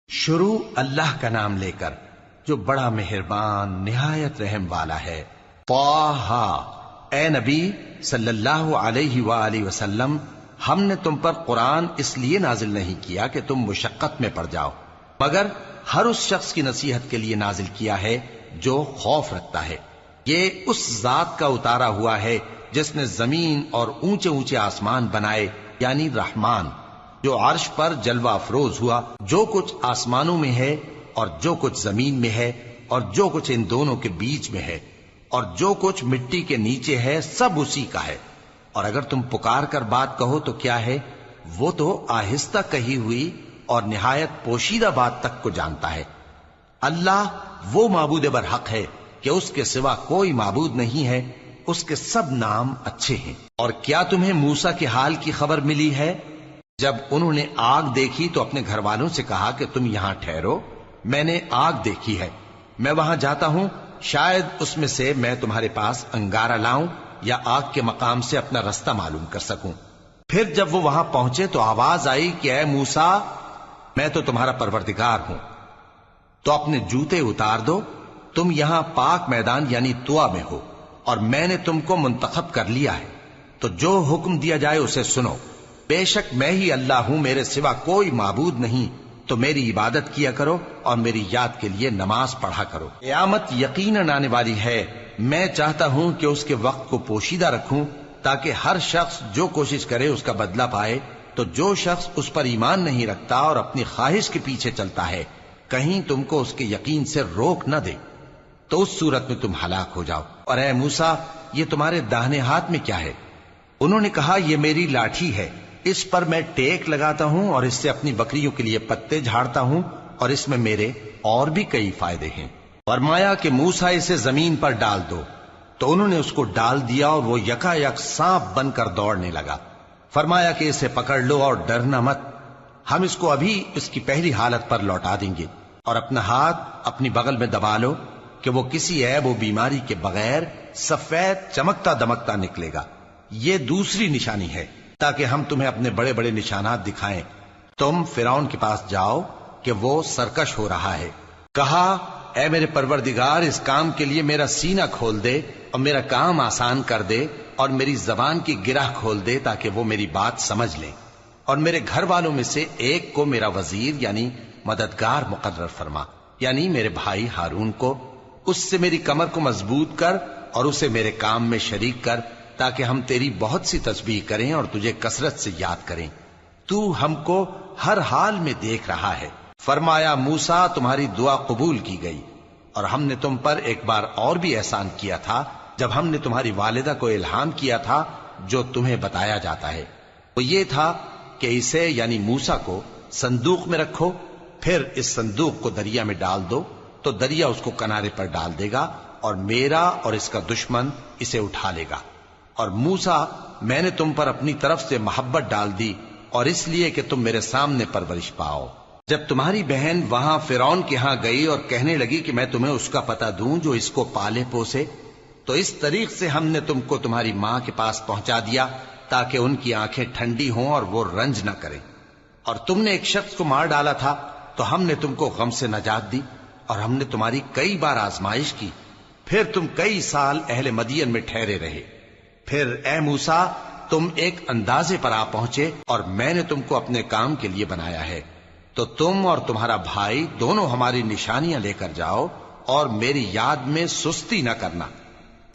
شروع اللہ کا نام لے کر جو بڑا مہربان نہایت رحم والا ہے۔ طٰہٰ، اے نبی صلی اللہ علیہ وآلہ وسلم، ہم نے تم پر قرآن اس لیے نازل نہیں کیا کہ تم مشقت میں پڑ جاؤ، مگر ہر اس شخص کی نصیحت کے لیے نازل کیا ہے جو خوف رکھتا ہے۔ یہ اس ذات کا اتارا ہوا ہے جس نے زمین اور اونچے اونچے آسمان بنائے، یعنی رحمان، جو عرش پر جلوہ افروز ہوا۔ جو کچھ آسمانوں میں ہے اور جو کچھ زمین میں ہے اور جو کچھ ان دونوں کے بیچ میں ہے اور جو کچھ مٹی کے نیچے ہے، سب اسی کا ہے۔ اور اگر تم پکار کر بات کہو تو کیا ہے، وہ تو آہستہ کہی ہوئی اور نہایت پوشیدہ بات تک کو جانتا ہے۔ اللہ وہ معبود برحق ہے کہ اس کے سوا کوئی معبود نہیں ہے، اس کے سب نام اچھے ہیں۔ اور کیا تمہیں موسیٰ کے حال کی خبر ملی ہے؟ جب انہوں نے آگ دیکھی تو اپنے گھر والوں سے کہا کہ تم یہاں ٹھہرو، میں نے آگ دیکھی ہے، میں وہاں جاتا ہوں، شاید اس میں سے میں تمہارے پاس انگارہ لاؤں یا آگ کے مقام سے اپنا رستہ معلوم کر سکوں۔ پھر جب وہ وہاں پہنچے تو آواز آئی کہ اے موسیٰ، میں تو تمہارا پروردگار ہوں، تو اپنے جوتے اتار دو، تم یہاں پاک میدان یعنی طویٰ میں ہو، اور میں نے تم کو منتخب کر لیا ہے، تو جو حکم دیا جائے اسے سنو۔ بے شک میں ہی اللہ ہوں، میرے سوا کوئی معبود نہیں، تو میری عبادت کیا کرو اور میری یاد کے لیے نماز پڑھا کرو۔ قیامت یقیناً آنے والی ہے، میں چاہتا ہوں کہ اس کے وقت کو پوشیدہ رکھوں تاکہ ہر شخص جو کوشش کرے اس کا بدلہ پائے۔ تو جو شخص اس پر ایمان نہیں رکھتا اور اپنی خواہش کے پیچھے چلتا ہے، کہیں تم کو اس کے یقین سے روک نہ دے، تو اس صورت میں تم ہلاک ہو جاؤ۔ اور اے موسیٰ، یہ تمہارے داہنے ہاتھ میں کیا ہے؟ انہوں نے کہا، یہ میری لاٹھی ہے، اس پر میں ٹیک لگاتا ہوں اور اس سے اپنی بکریوں کے لیے پتے جھاڑتا ہوں، اور اس میں میرے اور بھی کئی فائدے ہیں۔ فرمایا کہ موسیٰ اسے زمین پر ڈال دو، تو انہوں نے اس کو ڈال دیا اور وہ یکا یک سانپ بن کر دوڑنے لگا۔ فرمایا کہ اسے پکڑ لو اور ڈرنا مت، ہم اس کو ابھی اس کی پہلی حالت پر لوٹا دیں گے، اور اپنا ہاتھ اپنی بغل میں دبا لو کہ وہ کسی عیب و بیماری کے بغیر سفید چمکتا دمکتا نکلے گا۔ یہ دوسری نشانی ہے تاکہ ہم تمہیں اپنے بڑے بڑے نشانات دکھائیں۔ تم فرعون کے پاس جاؤ کہ وہ سرکش ہو رہا ہے۔ کہا، اے میرے پروردگار، اس کام کے لیے میرا سینہ کھول دے اور میرا کام آسان کر دے، اور میری زبان کی گرہ کھول دے تاکہ وہ میری بات سمجھ لیں، اور میرے گھر والوں میں سے ایک کو میرا وزیر یعنی مددگار مقرر فرما، یعنی میرے بھائی ہارون کو۔ اس سے میری کمر کو مضبوط کر اور اسے میرے کام میں شریک کر، تاکہ ہم تیری بہت سی تسبیح کریں اور تجھے کثرت سے یاد کریں، تو ہم کو ہر حال میں دیکھ رہا ہے۔ فرمایا، موسیٰ، تمہاری دعا قبول کی گئی، اور ہم نے تم پر ایک بار اور بھی احسان کیا تھا جب ہم نے تمہاری والدہ کو الہام کیا تھا جو تمہیں بتایا جاتا ہے۔ وہ یہ تھا کہ اسے یعنی موسیٰ کو صندوق میں رکھو، پھر اس صندوق کو دریا میں ڈال دو، تو دریا اس کو کنارے پر ڈال دے گا، اور میرا اور اس کا دشمن اسے اٹھا لے گا۔ اور موسیٰ، میں نے تم پر اپنی طرف سے محبت ڈال دی، اور اس لیے کہ تم میرے سامنے پرورش پاؤ۔ جب تمہاری بہن وہاں فرعون کے ہاں گئی اور کہنے لگی کہ میں تمہیں اس کا پتہ دوں جو اس کو پالے پوسے، تو اس طریق سے ہم نے تم کو تمہاری ماں کے پاس پہنچا دیا تاکہ ان کی آنکھیں ٹھنڈی ہوں اور وہ رنج نہ کریں۔ اور تم نے ایک شخص کو مار ڈالا تھا تو ہم نے تم کو غم سے نجات دی، اور ہم نے تمہاری کئی بار آزمائش کی، پھر تم کئی سال اہل مدین میں ٹھہرے رہے۔ پھر اے موسیٰ، تم ایک اندازے پر آ پہنچے اور میں نے تم کو اپنے کام کے لیے بنایا ہے، تو تم اور تمہارا بھائی دونوں ہماری نشانیاں لے کر جاؤ اور میری یاد میں سستی نہ کرنا۔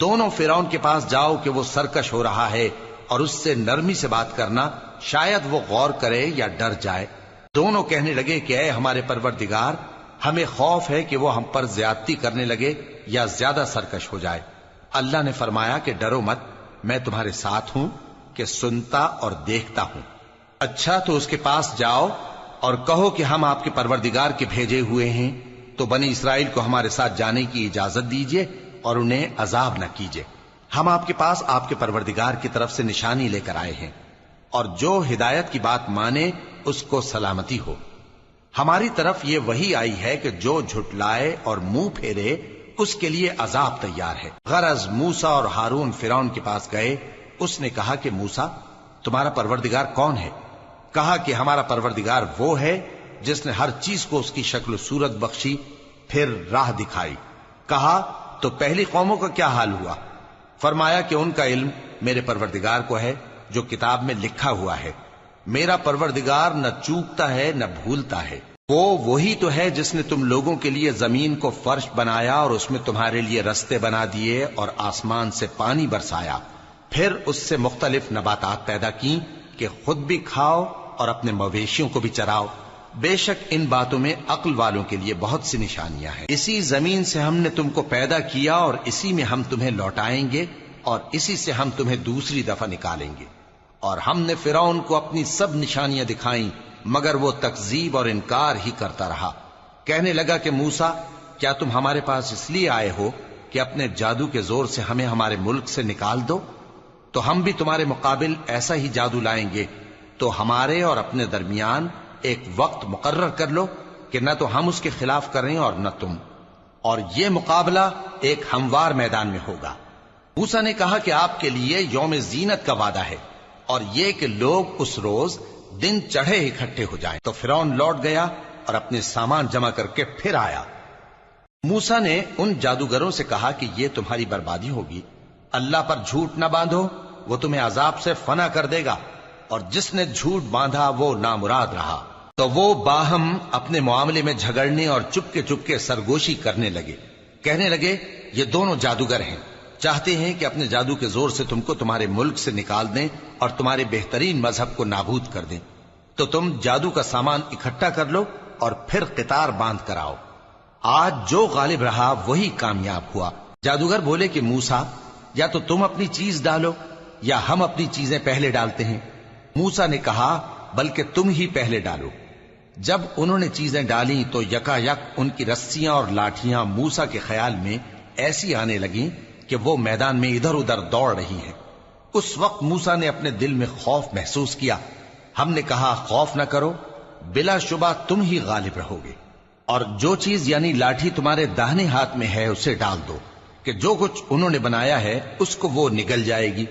دونوں فرعون کے پاس جاؤ کہ وہ سرکش ہو رہا ہے، اور اس سے نرمی سے بات کرنا، شاید وہ غور کرے یا ڈر جائے۔ دونوں کہنے لگے کہ اے ہمارے پروردگار، ہمیں خوف ہے کہ وہ ہم پر زیادتی کرنے لگے یا زیادہ سرکش ہو جائے۔ اللہ نے فرمایا کہ ڈرو مت، میں تمہارے ساتھ ہوں کہ سنتا اور دیکھتا ہوں۔ اچھا، تو اس کے پاس جاؤ اور کہو کہ ہم آپ کے پروردگار کے بھیجے ہوئے ہیں، تو بنی اسرائیل کو ہمارے ساتھ جانے کی اجازت دیجیے اور انہیں عذاب نہ کیجیے۔ ہم آپ کے پاس آپ کے پروردگار کی طرف سے نشانی لے کر آئے ہیں، اور جو ہدایت کی بات مانے اس کو سلامتی ہو۔ ہماری طرف یہ وحی آئی ہے کہ جو جھٹلائے اور منہ پھیرے اس کے لیے عذاب تیار ہے۔ غرض موسیٰ اور ہارون فرعون کے پاس گئے، اس نے کہا کہ موسیٰ، تمہارا پروردگار کون ہے؟ کہا کہ ہمارا پروردگار وہ ہے جس نے ہر چیز کو اس کی شکل و صورت بخشی، پھر راہ دکھائی۔ کہا تو پہلی قوموں کا کیا حال ہوا؟ فرمایا کہ ان کا علم میرے پروردگار کو ہے جو کتاب میں لکھا ہوا ہے۔ میرا پروردگار نہ چوکتا ہے نہ بھولتا ہے۔ وہ وہی تو ہے جس نے تم لوگوں کے لیے زمین کو فرش بنایا اور اس میں تمہارے لیے رستے بنا دیے اور آسمان سے پانی برسایا، پھر اس سے مختلف نباتات پیدا کی کہ خود بھی کھاؤ اور اپنے مویشیوں کو بھی چراؤ۔ بے شک ان باتوں میں عقل والوں کے لیے بہت سی نشانیاں ہیں۔ اسی زمین سے ہم نے تم کو پیدا کیا اور اسی میں ہم تمہیں لوٹائیں گے اور اسی سے ہم تمہیں دوسری دفعہ نکالیں گے۔ اور ہم نے فرعون کو اپنی سب نشانیاں دکھائیں، مگر وہ تکذیب اور انکار ہی کرتا رہا۔ کہنے لگا کہ موسیٰ، کیا تم ہمارے پاس اس لیے آئے ہو کہ اپنے جادو کے زور سے ہمیں ہمارے ملک سے نکال دو؟ تو ہم بھی تمہارے مقابل ایسا ہی جادو لائیں گے، تو ہمارے اور اپنے درمیان ایک وقت مقرر کر لو کہ نہ تو ہم اس کے خلاف کریں اور نہ تم، اور یہ مقابلہ ایک ہموار میدان میں ہوگا۔ موسیٰ نے کہا کہ آپ کے لیے یوم زینت کا وعدہ ہے، اور یہ کہ لوگ اس روز دن چڑھے اکٹھے ہو جائیں۔ تو فرعون لوٹ گیا اور اپنے سامان جمع کر کے پھر آیا۔ موسیٰ نے ان جادوگروں سے کہا کہ یہ تمہاری بربادی ہوگی، اللہ پر جھوٹ نہ باندھو، وہ تمہیں عذاب سے فنا کر دے گا، اور جس نے جھوٹ باندھا وہ نامراد رہا۔ تو وہ باہم اپنے معاملے میں جھگڑنے اور چپکے سرگوشی کرنے لگے۔ کہنے لگے یہ دونوں جادوگر ہیں، چاہتے ہیں کہ اپنے جادو کے زور سے تم کو تمہارے ملک سے نکال دیں اور تمہارے بہترین مذہب کو نابود کر دیں۔ تو تم جادو کا سامان اکٹھا کر لو اور پھر قطار باندھ کر آؤ۔ آج جو غالب رہا وہی کامیاب ہوا۔ جادوگر بولے کہ موسیٰ، یا تو تم اپنی چیز ڈالو یا ہم اپنی چیزیں پہلے ڈالتے ہیں۔ موسیٰ نے کہا بلکہ تم ہی پہلے ڈالو۔ جب انہوں نے چیزیں ڈالی تو یکا یک ان کی رسیاں اور لاٹھیاں موسیٰ کے خیال میں ایسی آنے لگیں کہ وہ میدان میں ادھر ادھر دوڑ رہی ہیں۔ اس وقت موسیٰ نے اپنے دل میں خوف محسوس کیا۔ ہم نے کہا خوف نہ کرو، بلا شبہ تم ہی غالب رہو گے، اور جو چیز یعنی لاٹھی تمہارے داہنے ہاتھ میں ہے اسے ڈال دو کہ جو کچھ انہوں نے بنایا ہے اس کو وہ نگل جائے گی۔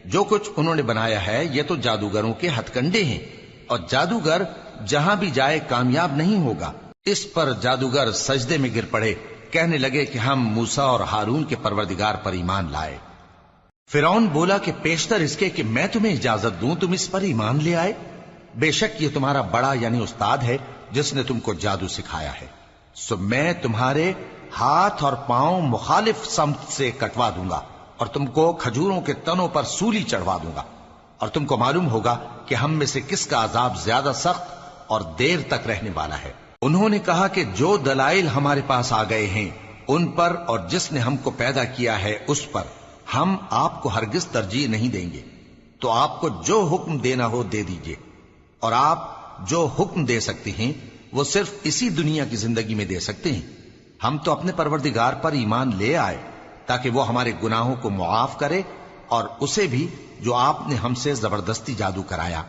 جو کچھ انہوں نے بنایا ہے یہ تو جادوگروں کے ہتھ کنڈے ہیں، اور جادوگر جہاں بھی جائے کامیاب نہیں ہوگا۔ اس پر جادوگر سجدے میں گر پڑے، کہنے لگے کہ ہم موسیٰ اور ہارون کے پروردگار پر ایمان لائے۔ فرعون بولا کہ پیشتر اس کے کہ میں تمہیں اجازت دوں تم اس پر ایمان لے آئے؟ بے شک یہ تمہارا بڑا یعنی استاد ہے جس نے تم کو جادو سکھایا ہے، سو میں تمہارے ہاتھ اور پاؤں مخالف سمت سے کٹوا دوں گا اور تم کو کھجوروں کے تنوں پر سولی چڑھوا دوں گا، اور تم کو معلوم ہوگا کہ ہم میں سے کس کا عذاب زیادہ سخت اور دیر تک رہنے والا ہے۔ انہوں نے کہا کہ جو دلائل ہمارے پاس آ گئے ہیں ان پر اور جس نے ہم کو پیدا کیا ہے اس پر ہم آپ کو ہرگز ترجیح نہیں دیں گے، تو آپ کو جو حکم دینا ہو دے دیجئے، اور آپ جو حکم دے سکتے ہیں وہ صرف اسی دنیا کی زندگی میں دے سکتے ہیں۔ ہم تو اپنے پروردگار پر ایمان لے آئے تاکہ وہ ہمارے گناہوں کو معاف کرے، اور اسے بھی جو آپ نے ہم سے زبردستی جادو کرایا،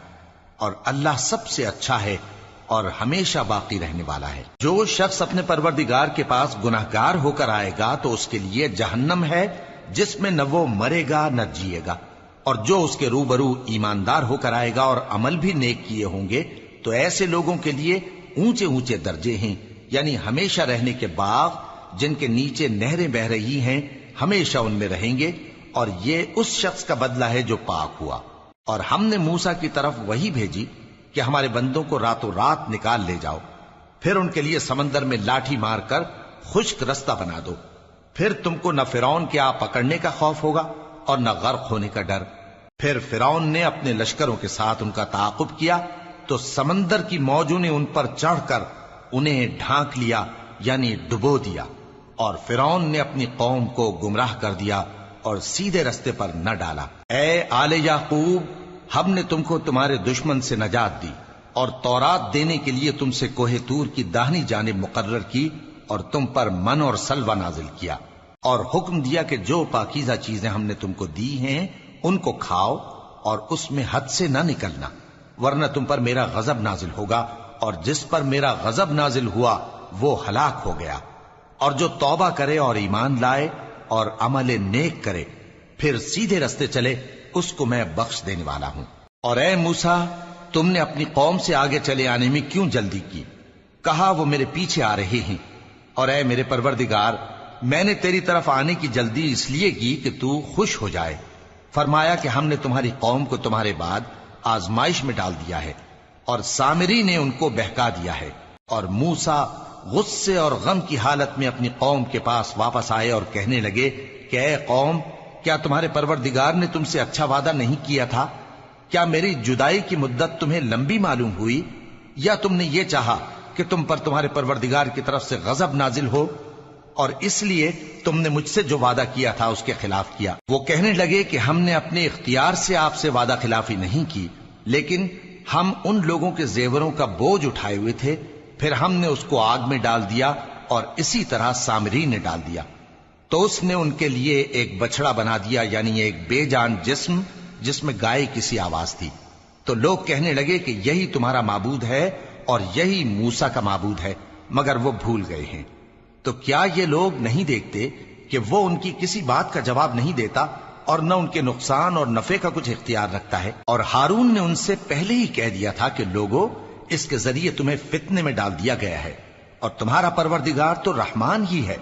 اور اللہ سب سے اچھا ہے اور ہمیشہ باقی رہنے والا ہے۔ جو شخص اپنے پروردگار کے پاس گناہگار ہو کر آئے گا تو اس کے لیے جہنم ہے جس میں نہ وہ مرے گا نہ جیے گا، اور جو اس کے روبرو ایماندار ہو کر آئے گا اور عمل بھی نیک کیے ہوں گے تو ایسے لوگوں کے لیے اونچے اونچے درجے ہیں، یعنی ہمیشہ رہنے کے باغ جن کے نیچے نہریں بہ رہی ہیں، ہمیشہ ان میں رہیں گے، اور یہ اس شخص کا بدلہ ہے جو پاک ہوا۔ اور ہم نے موسیٰ کی طرف وہی بھیجی کہ ہمارے بندوں کو راتوں رات نکال لے جاؤ، پھر ان کے لیے سمندر میں لاٹھی مار کر خشک رستہ بنا دو، پھر تم کو نہ فرعون کے آ پکڑنے کا خوف ہوگا اور نہ غرق ہونے کا ڈر۔ پھر فرعون نے اپنے لشکروں کے ساتھ ان کا تعاقب کیا تو سمندر کی موجوں نے ان پر چڑھ کر انہیں ڈھانک لیا یعنی ڈبو دیا، اور فرعون نے اپنی قوم کو گمراہ کر دیا اور سیدھے رستے پر نہ ڈالا۔ اے آل یعقوب، ہم نے تم کو تمہارے دشمن سے نجات دی اور تورات دینے کے لیے تم سے کوہ طور کی داہنی جانب مقرر کی، اور تم پر من اور سلوہ نازل کیا، اور حکم دیا کہ جو پاکیزہ چیزیں ہم نے تم کو دی ہیں ان کو کھاؤ اور اس میں حد سے نہ نکلنا، ورنہ تم پر میرا غضب نازل ہوگا، اور جس پر میرا غضب نازل ہوا وہ ہلاک ہو گیا۔ اور جو توبہ کرے اور ایمان لائے اور عمل نیک کرے پھر سیدھے رستے چلے اس کو میں بخش دینے والا ہوں۔ اور اے موسیٰ، تم نے اپنی قوم سے آگے چلے آنے میں کیوں جلدی کی؟ کہا وہ میرے پیچھے آ رہے ہیں، اور اے میرے پروردگار میں نے تیری طرف آنے کی جلدی اس لیے کی کہ تو خوش ہو جائے۔ فرمایا کہ ہم نے تمہاری قوم کو تمہارے بعد آزمائش میں ڈال دیا ہے، اور سامری نے ان کو بہکا دیا ہے۔ اور موسیٰ غصے اور غم کی حالت میں اپنی قوم کے پاس واپس آئے اور کہنے لگے کہ اے قوم، کیا تمہارے پروردگار نے تم سے اچھا وعدہ نہیں کیا تھا؟ کیا میری جدائی کی مدت تمہیں لمبی معلوم ہوئی، یا تم نے یہ چاہا کہ تم پر تمہارے پروردگار کی طرف سے غضب نازل ہو، اور اس لیے تم نے مجھ سے جو وعدہ کیا تھا اس کے خلاف کیا؟ وہ کہنے لگے کہ ہم نے اپنے اختیار سے آپ سے وعدہ خلافی نہیں کی، لیکن ہم ان لوگوں کے زیوروں کا بوجھ اٹھائے ہوئے تھے، پھر ہم نے اس کو آگ میں ڈال دیا، اور اسی طرح سامری نے ڈال دیا۔ تو اس نے ان کے لیے ایک بچڑا بنا دیا، یعنی ایک بے جان جسم جس میں گائے کی سی آواز تھی۔ تو لوگ کہنے لگے کہ یہی تمہارا معبود ہے اور یہی موسیٰ کا معبود ہے، مگر وہ بھول گئے ہیں۔ تو کیا یہ لوگ نہیں دیکھتے کہ وہ ان کی کسی بات کا جواب نہیں دیتا، اور نہ ان کے نقصان اور نفع کا کچھ اختیار رکھتا ہے؟ اور ہارون نے ان سے پہلے ہی کہہ دیا تھا کہ لوگوں، اس کے ذریعے تمہیں فتنے میں ڈال دیا گیا ہے، اور تمہارا پروردگار تو رحمان ہی ہے،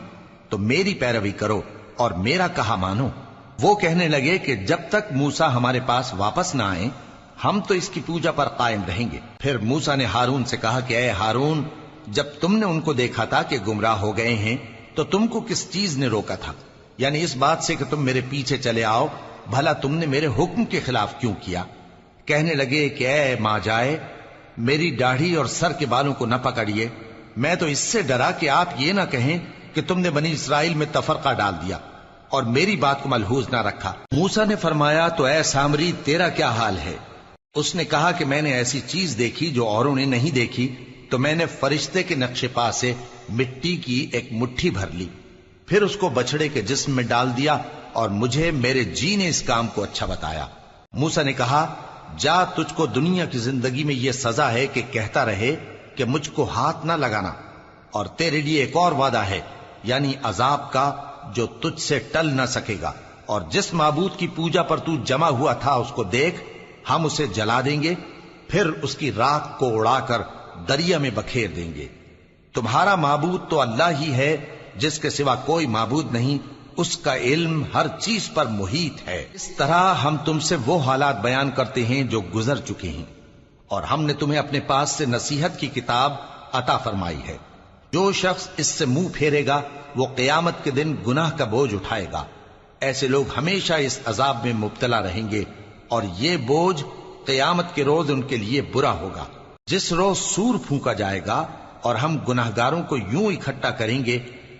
تو میری پیروی کرو اور میرا کہا مانو۔ وہ کہنے لگے کہ جب تک موسیٰ ہمارے پاس واپس نہ آئیں ہم تو اس کی پوجا پر قائم رہیں گے۔ پھر موسیٰ نے ہارون سے کہا کہ اے ہارون، جب تم نے ان کو دیکھا تھا کہ گمراہ ہو گئے ہیں تو تم کو کس چیز نے روکا تھا؟ یعنی اس بات سے کہ تم میرے پیچھے چلے آؤ، بھلا تم نے میرے حکم کے خلاف کیوں کیا؟ کہنے لگے کہ اے ماں جائے، میری داڑھی اور سر کے بالوں کو نہ پکڑیے، میں تو اس سے ڈرا کہ آپ یہ نہ کہیں کہ تم نے بنی اسرائیل میں تفرقہ ڈال دیا اور میری بات کو ملحوظ نہ رکھا۔ موسیٰ نے فرمایا تو اے سامری تیرا کیا حال ہے؟ اس نے کہا کہ میں نے ایسی چیز دیکھی جو اوروں نے نہیں دیکھی، تو میں نے فرشتے کے نقش پا سے مٹی کی ایک مٹھی بھر لی، پھر اس کو بچڑے کے جسم میں ڈال دیا، اور مجھے میرے جی نے اس کام کو اچھا بتایا۔ موسیٰ نے کہا جا، تجھ کو دنیا کی زندگی میں یہ سزا ہے کہ کہتا رہے کہ مجھ کو ہاتھ نہ لگانا، اور تیرے لیے ایک اور وعدہ ہے، یعنی عذاب کا جو تجھ سے ٹل نہ سکے گا، اور جس معبود کی پوجا پر تو جمع ہوا تھا اس کو دیکھ، ہم اسے جلا دیں گے، پھر اس کی راکھ کو اڑا کر دریا میں بکھیر دیں گے۔ تمہارا معبود تو اللہ ہی ہے جس کے سوا کوئی معبود نہیں، اس کا علم ہر چیز پر محیط ہے۔ اس طرح ہم تم سے وہ حالات بیان کرتے ہیں جو گزر چکے ہیں، اور ہم نے تمہیں اپنے پاس سے نصیحت کی کتاب عطا فرمائی ہے۔ جو شخص اس سے منہ پھیرے گا وہ قیامت کے دن گناہ کا بوجھ اٹھائے گا۔ ایسے لوگ ہمیشہ اس عذاب میں مبتلا رہیں گے، اور یہ بوجھ قیامت کے روز ان کے لیے برا ہوگا، جس روز سور پھونکا جائے گا، اور ہم گناہگاروں کو یوں اکٹھا کریں گے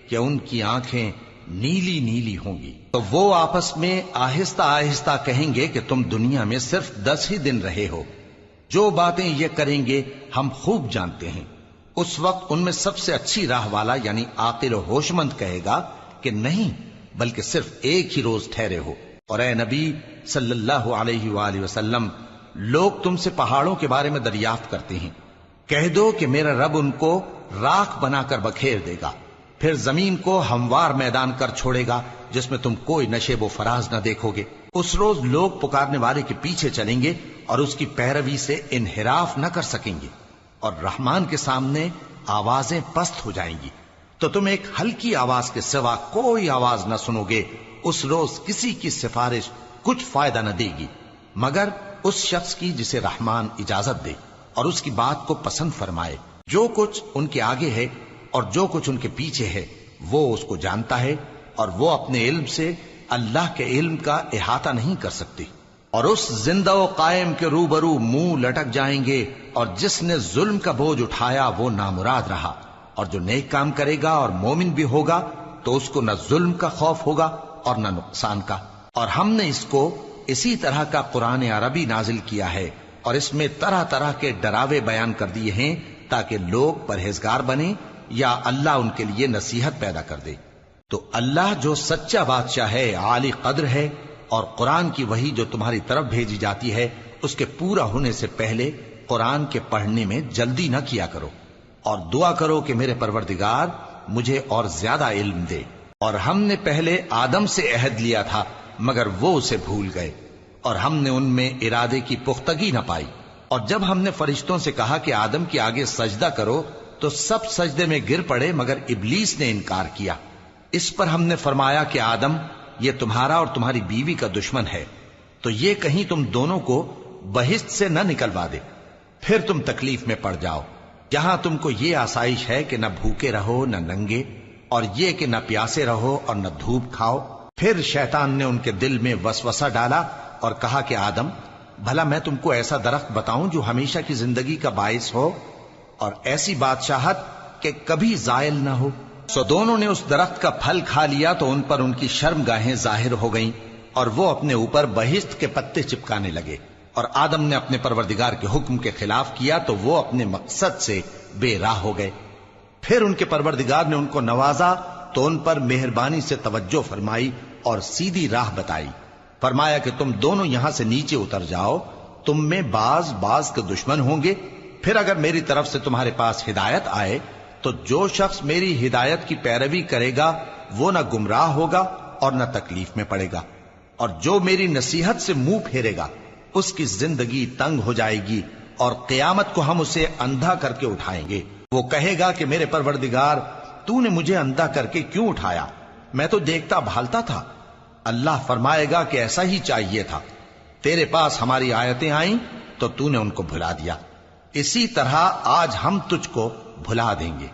کہ ان کی آنکھیں نیلی نیلی ہوں گی۔ تو وہ آپس میں آہستہ آہستہ کہیں گے کہ تم دنیا میں صرف 10 ہی دن رہے ہو، جو باتیں یہ کریں گے ہم خوب جانتے ہیں۔ اس وقت ان میں سب سے اچھی راہ والا یعنی عاقل و ہوش مند کہے گا کہ نہیں، بلکہ صرف ایک ہی روز ٹھہرے ہو۔ اور اے نبی صلی اللہ علیہ وآلہ وسلم، لوگ تم سے پہاڑوں کے بارے میں دریافت کرتے ہیں، کہہ دو کہ میرا رب ان کو راکھ بنا کر بکھیر دے گا، پھر زمین کو ہموار میدان کر چھوڑے گا جس میں تم کوئی نشیب و فراز نہ دیکھو گے۔ اس روز لوگ پکارنے والے کے پیچھے چلیں گے اور اس کی پیروی سے انحراف نہ کر سکیں گے، اور رحمان کے سامنے آوازیں پست ہو جائیں گی، تو تم ایک ہلکی آواز کے سوا کوئی آواز نہ سنو گے۔ اس روز کسی کی سفارش کچھ فائدہ نہ دے گی مگر اس شخص کی جسے رحمان اجازت دے اور اس کی بات کو پسند فرمائے۔ جو کچھ ان کے آگے ہے اور جو کچھ ان کے پیچھے ہے وہ اس کو جانتا ہے، اور وہ اپنے علم سے اللہ کے علم کا احاطہ نہیں کر سکتی۔ اور اس زندہ و قائم کے روبرو منہ لٹک جائیں گے، اور جس نے ظلم کا بوجھ اٹھایا وہ نامراد رہا، اور جو نیک کام کرے گا اور مومن بھی ہوگا تو اس کو نہ ظلم کا خوف ہوگا اور نہ نقصان کا۔ اور ہم نے اس کو اسی طرح کا قرآن عربی نازل کیا ہے، اور اس میں طرح طرح کے ڈراوے بیان کر دیے ہیں تاکہ لوگ پرہیزگار بنیں یا اللہ ان کے لیے نصیحت پیدا کر دے۔ تو اللہ جو سچا بادشاہ ہے، عالی قدر ہے، اور قرآن کی وحی جو تمہاری طرف بھیجی جاتی ہے اس کے پورا ہونے سے پہلے قرآن کے پڑھنے میں جلدی نہ کیا کرو، اور دعا کرو کہ میرے پروردگار مجھے اور زیادہ علم دے۔ اور ہم نے پہلے آدم سے عہد لیا تھا مگر وہ اسے بھول گئے، اور ہم نے ان میں ارادے کی پختگی نہ پائی۔ اور جب ہم نے فرشتوں سے کہا کہ آدم کے آگے سجدہ کرو تو سب سجدے میں گر پڑے مگر ابلیس نے انکار کیا۔ اس پر ہم نے فرمایا کہ آدم، یہ تمہارا اور تمہاری بیوی کا دشمن ہے، تو یہ کہیں تم دونوں کو بہشت سے نہ نکلوا دے، پھر تم تکلیف میں پڑ جاؤ، جہاں تم کو یہ آسائش ہے کہ نہ بھوکے رہو نہ ننگے، اور یہ کہ نہ پیاسے رہو اور نہ دھوپ کھاؤ۔ پھر شیطان نے ان کے دل میں وسوسہ ڈالا اور کہا کہ آدم، بھلا میں تم کو ایسا درخت بتاؤں جو ہمیشہ کی زندگی کا باعث ہو اور ایسی بادشاہت کہ کبھی زائل نہ ہو؟ سو دونوں نے اس درخت کا پھل کھا لیا تو ان پر ان کی شرم گاہیں ظاہر ہو گئیں اور وہ اپنے اوپر بہشت کے پتے چپکانے لگے، اور آدم نے اپنے پروردگار کے حکم کے خلاف کیا تو وہ اپنے مقصد سے بے راہ ہو گئے۔ پھر ان کے پروردگار نے ان کو نوازا تو ان پر مہربانی سے توجہ فرمائی اور سیدھی راہ بتائی۔ فرمایا کہ تم دونوں یہاں سے نیچے اتر جاؤ، تم میں بعض کے دشمن ہوں گے، پھر اگر میری طرف سے تمہارے پاس ہدایت آئے تو جو شخص میری ہدایت کی پیروی کرے گا وہ نہ گمراہ ہوگا اور نہ تکلیف میں پڑے گا، اور جو میری نصیحت سے منہ پھیرے گا اس کی زندگی تنگ ہو جائے گی، اور قیامت کو ہم اسے اندھا کر کے اٹھائیں گے۔ وہ کہے گا کہ میرے پروردگار، تو نے مجھے اندھا کر کے کیوں اٹھایا؟ میں تو دیکھتا بھالتا تھا۔ اللہ فرمائے گا کہ ایسا ہی چاہیے تھا، تیرے پاس ہماری آیتیں آئیں تو تو نے ان کو بھلا دیا، اسی طرح آج ہم تجھ کو بھلا دیں گے۔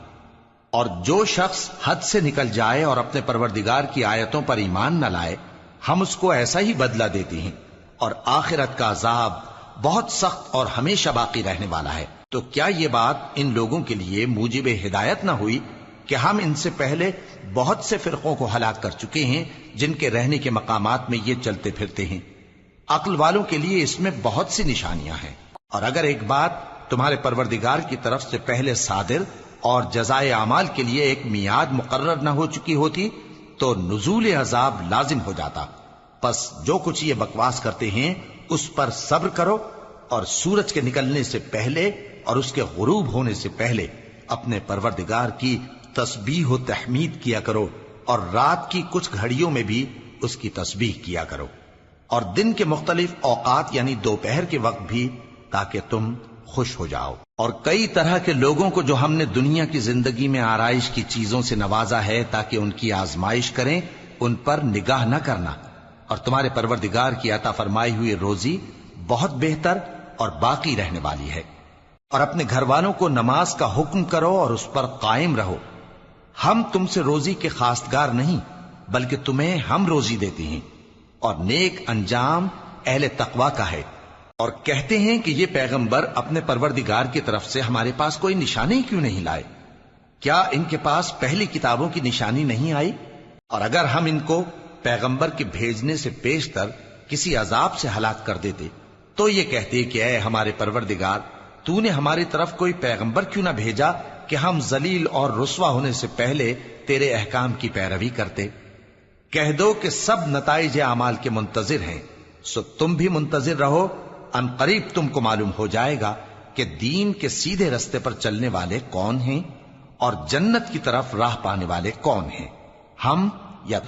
اور جو شخص حد سے نکل جائے اور اپنے پروردگار کی آیتوں پر ایمان نہ لائے، ہم اس کو ایسا ہی بدلہ دیتے ہیں، اور آخرت کا عذاب بہت سخت اور ہمیشہ باقی رہنے والا ہے۔ تو کیا یہ بات ان لوگوں کے لیے موجب ہدایت نہ ہوئی کہ ہم ان سے پہلے بہت سے فرقوں کو ہلاک کر چکے ہیں جن کے رہنے کے مقامات میں یہ چلتے پھرتے ہیں؟ عقل والوں کے لیے اس میں بہت سی نشانیاں ہیں، اور اگر ایک بات تمہارے پروردگار کی طرف سے پہلے صادر اور جزائے اعمال کے لیے ایک میعاد مقرر نہ ہو چکی ہوتی تو نزول عذاب لازم ہو جاتا۔ پس جو کچھ یہ بکواس کرتے ہیں اس پر صبر کرو، اور سورج کے نکلنے سے پہلے اور اس کے غروب ہونے سے پہلے اپنے پروردگار کی تسبیح و تحمید کیا کرو، اور رات کی کچھ گھڑیوں میں بھی اس کی تسبیح کیا کرو، اور دن کے مختلف اوقات یعنی دوپہر کے وقت بھی، تاکہ تم خوش ہو جاؤ۔ اور کئی طرح کے لوگوں کو جو ہم نے دنیا کی زندگی میں آرائش کی چیزوں سے نوازا ہے تاکہ ان کی آزمائش کریں، ان پر نگاہ نہ کرنا، اور تمہارے پروردگار کی عطا فرمائی ہوئی روزی بہت بہتر اور باقی رہنے والی ہے۔ اور اپنے گھر والوں کو نماز کا حکم کرو اور اس پر قائم رہو۔ ہم تم سے روزی کے خواستگار نہیں، بلکہ تمہیں ہم روزی دیتے ہیں، اور نیک انجام اہل تقوی کا ہے۔ اور کہتے ہیں کہ یہ پیغمبر اپنے پروردگار کی طرف سے ہمارے پاس کوئی نشانی کیوں نہیں لائے؟ کیا ان کے پاس پہلی کتابوں کی نشانی نہیں آئی؟ اور اگر ہم ان کو پیغمبر کے بھیجنے سے پیشتر کسی عذاب سے ہلاک کر دیتے تو یہ کہتے کہ اے ہمارے پروردگار، تو نے ہماری طرف کوئی پیغمبر کیوں نہ بھیجا کہ ہم ذلیل اور رسوا ہونے سے پہلے تیرے احکام کی پیروی کرتے۔ کہہ دو کہ سب نتائج اعمال کے منتظر ہیں، سو تم بھی منتظر رہو، ان قریب تم کو معلوم ہو جائے گا کہ دین کے سیدھے رستے پر چلنے والے کون ہیں اور جنت کی طرف راہ پانے والے کون ہیں، ہم یا